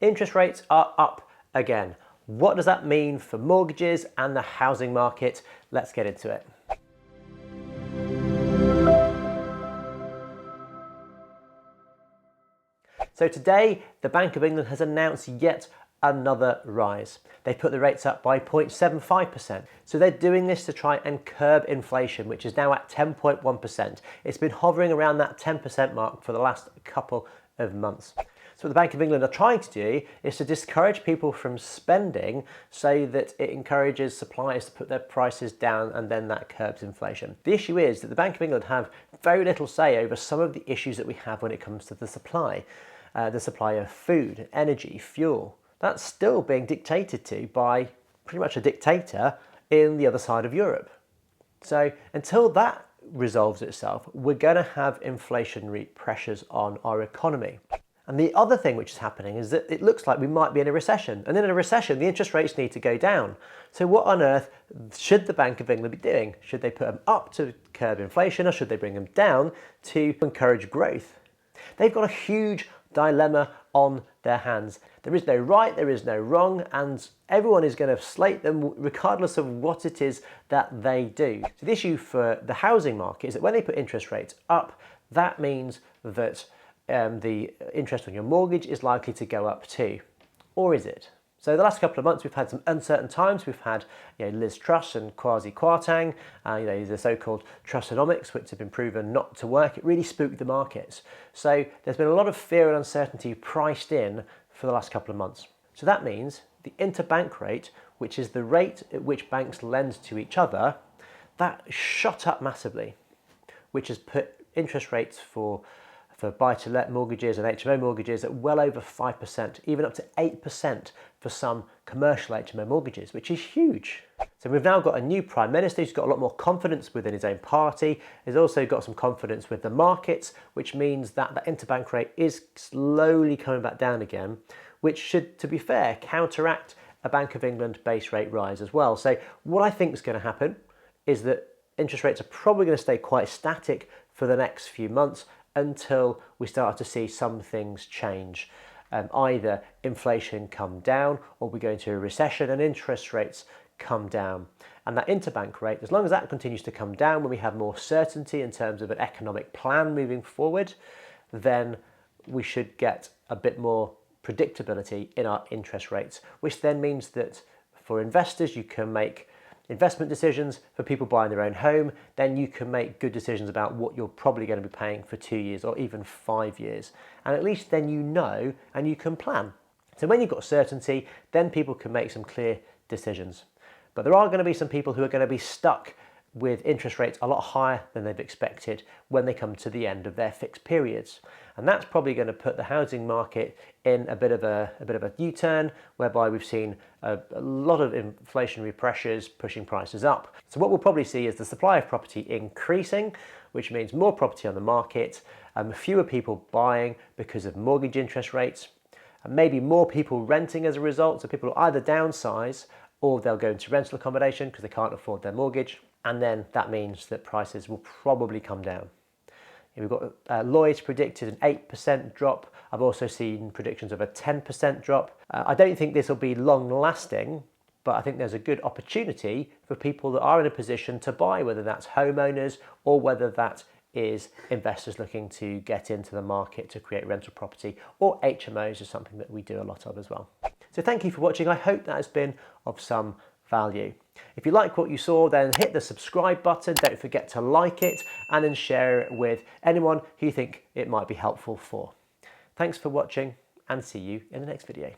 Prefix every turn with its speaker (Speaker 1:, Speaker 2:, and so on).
Speaker 1: Interest rates are up again. What does that mean for mortgages and the housing market? Let's get into it. So today, the Bank of England has announced yet another rise. They put the rates up by 0.75%. So they're doing this to try and curb inflation, which is now at 10.1%. It's been hovering around that 10% mark for the last couple of months. So what the Bank of England are trying to do is to discourage people from spending so that it encourages suppliers to put their prices down, and then that curbs inflation. The issue is that the Bank of England have very little say over some of the issues that we have when it comes to the supply of food, energy, fuel. That's still being dictated to by pretty much a dictator in the other side of Europe. So until that resolves itself, we're going to have inflationary pressures on our economy. And the other thing which is happening is that it looks like we might be in a recession. And in a recession, the interest rates need to go down. So what on earth should the Bank of England be doing? Should they put them up to curb inflation, or should they bring them down to encourage growth? They've got a huge dilemma on their hands. There is no right, there is no wrong, and everyone is going to slate them regardless of what it is that they do. So the issue for the housing market is that when they put interest rates up, that means that the interest on your mortgage is likely to go up too. Or is it? So the last couple of months we've had some uncertain times. We've had Liz Truss and Kwasi Kwarteng, the so-called Trussonomics, which have been proven not to work. It really spooked the markets. So there's been a lot of fear and uncertainty priced in for the last couple of months. So that means the interbank rate, which is the rate at which banks lend to each other, that shot up massively, which has put interest rates for buy-to-let mortgages and HMO mortgages at well over 5%, even up to 8% for some commercial HMO mortgages, which is huge. So we've now got a new Prime Minister who's got a lot more confidence within his own party. He's also got some confidence with the markets, which means that the interbank rate is slowly coming back down again, which should, to be fair, counteract a Bank of England base rate rise as well. So what I think is going to happen is that interest rates are probably going to stay quite static for the next few months, until we start to see some things change. Either inflation come down, or we go into a recession and interest rates come down. And that interbank rate, as long as that continues to come down, when we have more certainty in terms of an economic plan moving forward, then we should get a bit more predictability in our interest rates, which then means that for investors you can make investment decisions. For people buying their own home, then you can make good decisions about what you're probably going to be paying for 2 years or even 5 years. And at least then you know and you can plan. So when you've got certainty, then people can make some clear decisions. But there are going to be some people who are going to be stuck with interest rates a lot higher than they've expected when they come to the end of their fixed periods. And that's probably going to put the housing market in a bit of a U-turn, whereby we've seen a lot of inflationary pressures pushing prices up. So what we'll probably see is the supply of property increasing, which means more property on the market, fewer people buying because of mortgage interest rates, and maybe more people renting as a result. So people will either downsize or they'll go into rental accommodation because they can't afford their mortgage. And then that means that prices will probably come down. We've got Lloyd's predicted an 8% drop. I've also seen predictions of a 10% drop. I don't think this will be long lasting, but I think there's a good opportunity for people that are in a position to buy, whether that's homeowners or whether that is investors looking to get into the market to create rental property, or HMOs is something that we do a lot of as well. So thank you for watching. I hope that has been of some value. If you like what you saw, then hit the subscribe button. Don't forget to like it and then share it with anyone who you think it might be helpful for. Thanks for watching, and see you in the next video.